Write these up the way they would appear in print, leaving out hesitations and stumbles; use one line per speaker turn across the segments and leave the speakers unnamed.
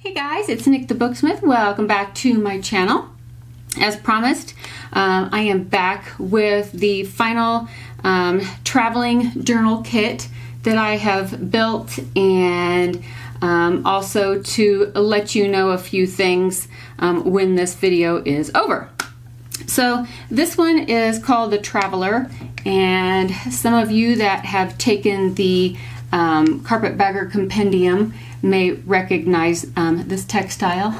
Hey guys, it's Nick the Booksmith. Welcome back to my channel. As promised, I am back with the final traveling journal kit that I have built, and also to let you know a few things when this video is over. So this one is called the Traveler, and some of you that have taken the Carpetbagger Compendium may recognize this textile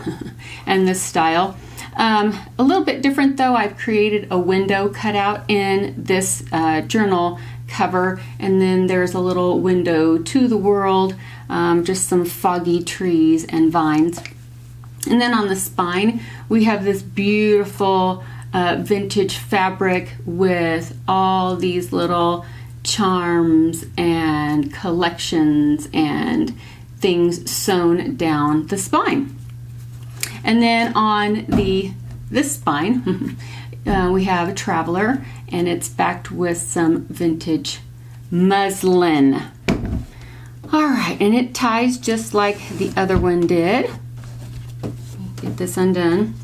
and this style. A little bit different though. I've created a window cutout in this journal cover, and then there's a little window to the world, just some foggy trees and vines. And then on the spine we have this beautiful vintage fabric with all these little charms and collections and things sewn down the spine. And then on this spine we have a Traveler, and it's backed with some vintage muslin. All right, and it ties just like the other one did. Get this undone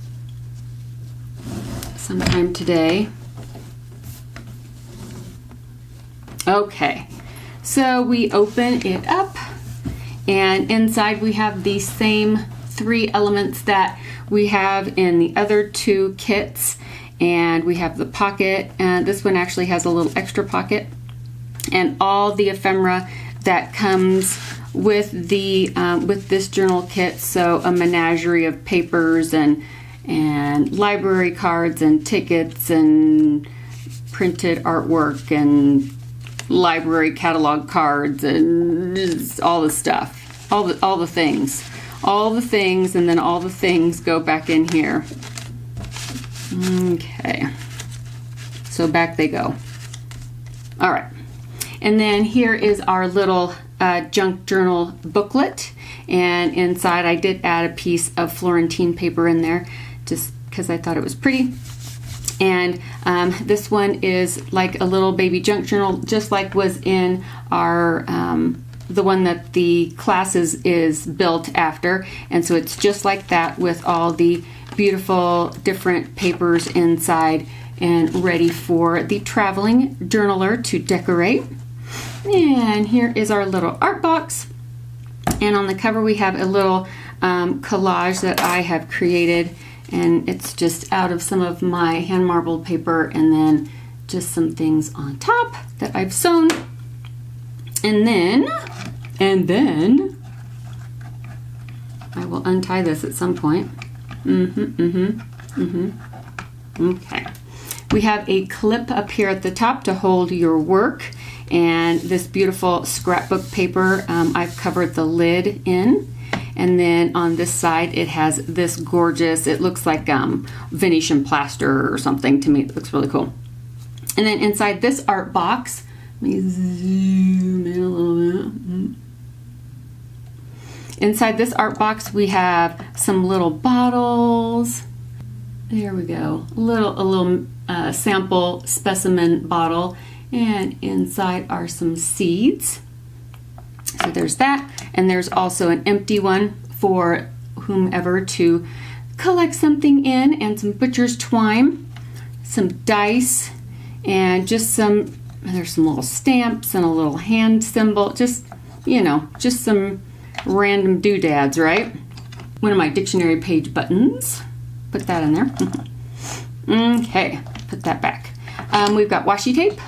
sometime today. Okay, so we open it up, and inside we have the same three elements that we have in the other two kits. And we have the pocket, and this one actually has a little extra pocket, and all the ephemera that comes with the with this journal kit. So a menagerie of papers and library cards and tickets and printed artwork and library catalog cards and just all the stuff, all the things, and then all the things go back in here. Okay, so back they go. All right, and then here is our little junk journal booklet, and inside I did add a piece of Florentine paper in there just because I thought it was pretty. And this one is like a little baby junk journal, just like was in our the one that the classes is built after. And so it's just like that with all the beautiful different papers inside, and ready for the traveling journaler to decorate. And here is our little art box, and on the cover we have a little collage that I have created, and it's just out of some of my hand marbled paper, and then just some things on top that I've sewn. And then I will untie this at some point. Okay. We have a clip up here at the top to hold your work, and this beautiful scrapbook paper I've covered the lid in. And then on this side it has this gorgeous, it looks like Venetian plaster or something. To me it looks really cool. And then inside this art box, let me zoom in a little bit. Inside this art box we have some little bottles. There we go, a little sample specimen bottle, and inside are some seeds. So there's that, and there's also an empty one for whomever to collect something in, and some butcher's twine, some dice, and just there's some little stamps and a little hand symbol, just, you know, just some random doodads, right? One of my dictionary page buttons, put that in there. Okay, put that back. We've got washi tape,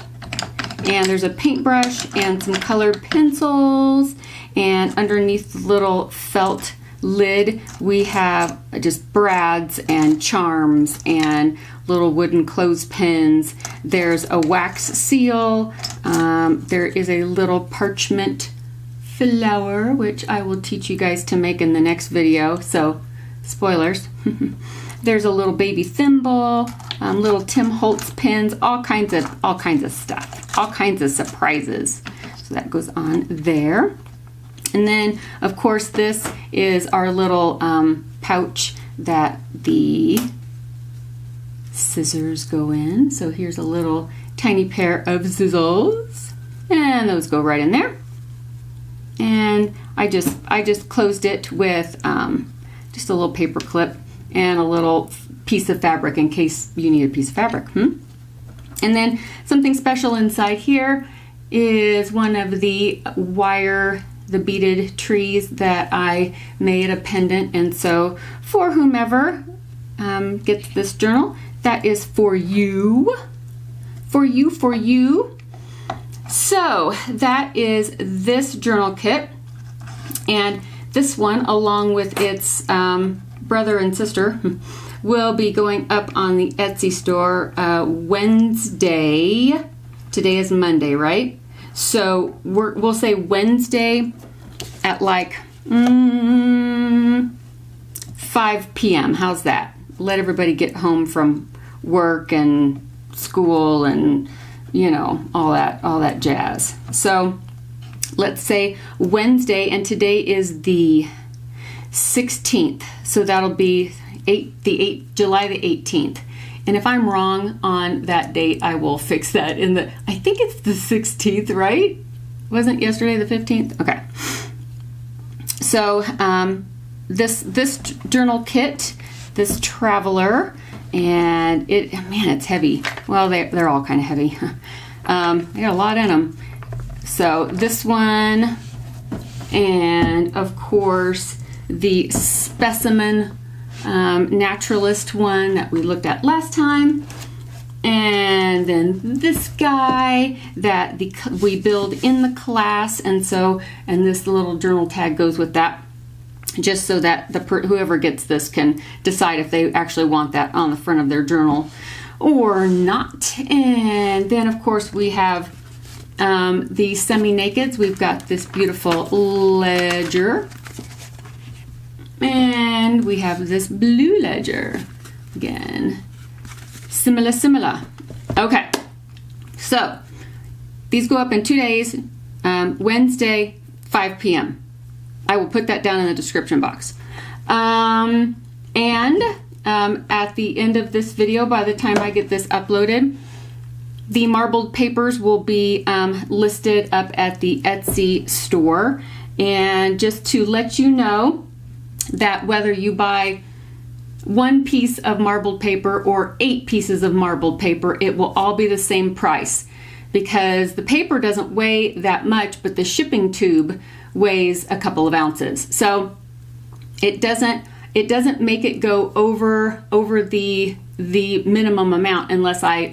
and there's a paintbrush and some colored pencils, and underneath the little felt lid we have just brads and charms and little wooden clothespins. There's a wax seal. There is a little parchment flower, which I will teach you guys to make in the next video, so spoilers. There's a little baby thimble, little Tim Holtz pins, all kinds of stuff, all kinds of surprises. So that goes on there. And then of course this is our little pouch that the scissors go in. So here's a little tiny pair of scissors, and those go right in there. And I just closed it with just a little paper clip and a little piece of fabric in case you need a piece of fabric. And then something special inside here is one of the the beaded trees that I made a pendant. And so for whomever gets this journal, that is for you. For you. So that is this journal kit. And this one, along with its brother and sister, will be going up on the Etsy store Wednesday. Today is Monday, right? So we'll say Wednesday at like 5 p.m. How's that? Let everybody get home from work and school and, you know, all that jazz. So let's say Wednesday, and today is the 16th. So that'll be July the 18th. And if I'm wrong on that date, I will fix that I think it's the 16th, right? Wasn't yesterday the 15th? Okay. So this journal kit, this traveler, and it's heavy. Well, they're all kind of heavy. They got a lot in them. So this one, and of course the specimen naturalist one that we looked at last time, and then this guy that we build in the class, and this little journal tag goes with that, just so that whoever gets this can decide if they actually want that on the front of their journal or not. And then of course we have the semi-nakeds. We've got this beautiful ledger, and we have this blue ledger. Again, similar. Okay, so these go up in 2 days, Wednesday, 5 p.m. I will put that down in the description box. And at the end of this video, by the time I get this uploaded, the marbled papers will be listed up at the Etsy store. And just to let you know that whether you buy 1 piece of marbled paper or 8 pieces of marbled paper, it will all be the same price, because the paper doesn't weigh that much, but the shipping tube weighs a couple of ounces. So it doesn't make it go over the minimum amount unless I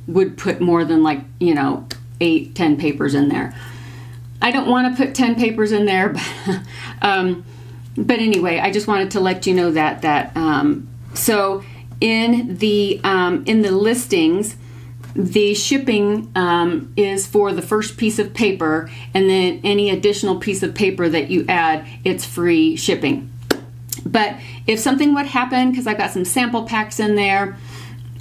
would put more than 8-10 papers in there. I don't want to put 10 papers in there, but anyway, I just wanted to let you know that so in the listings, the shipping is for the first piece of paper, and then any additional piece of paper that you add, it's free shipping. But if something would happen, because I've got some sample packs in there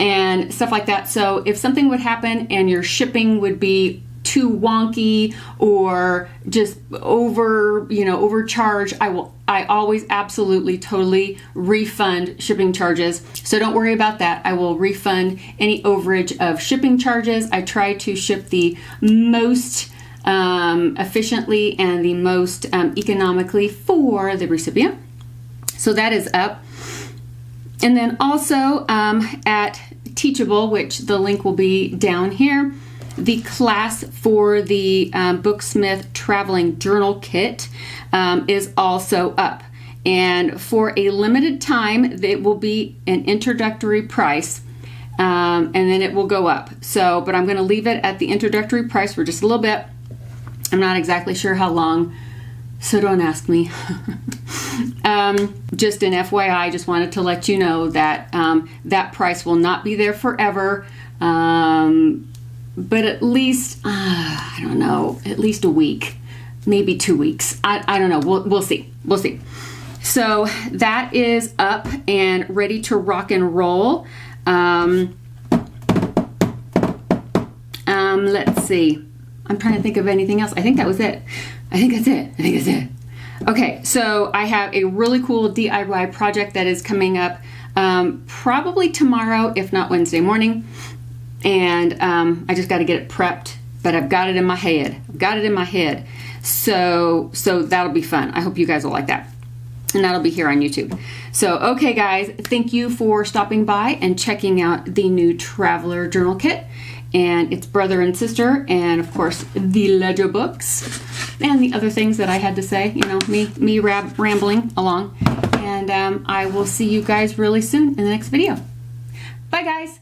and stuff like that, so if something would happen and your shipping would be too wonky or just overcharge, I always absolutely totally refund shipping charges. So don't worry about that. I will refund any overage of shipping charges. I try to ship the most efficiently and the most economically for the recipient. So that is up. And then also at Teachable, which the link will be down here, the class for the Booksmith Traveling Journal Kit is also up. And for a limited time, it will be an introductory price, and then it will go up. So, but I'm going to leave it at the introductory price for just a little bit. I'm not exactly sure how long, so don't ask me. Just an FYI, just wanted to let you know that that price will not be there forever. But at least, I don't know, at least a week, maybe 2 weeks. I don't know. We'll see. We'll see. So that is up and ready to rock and roll. Let's see. I'm trying to think of anything else. I think that was it. I think that's it. Okay, so I have a really cool DIY project that is coming up probably tomorrow, if not Wednesday morning. And I just got to get it prepped, but I've got it in my head. So that'll be fun. I hope you guys will like that. and that'll be here on YouTube. So, okay guys, thank you for stopping by and checking out the new Traveler Journal Kit and its brother and sister, and of course the Ledger books and the other things that I had to say, you know, me rambling along. And I will see you guys really soon in the next video. Bye guys.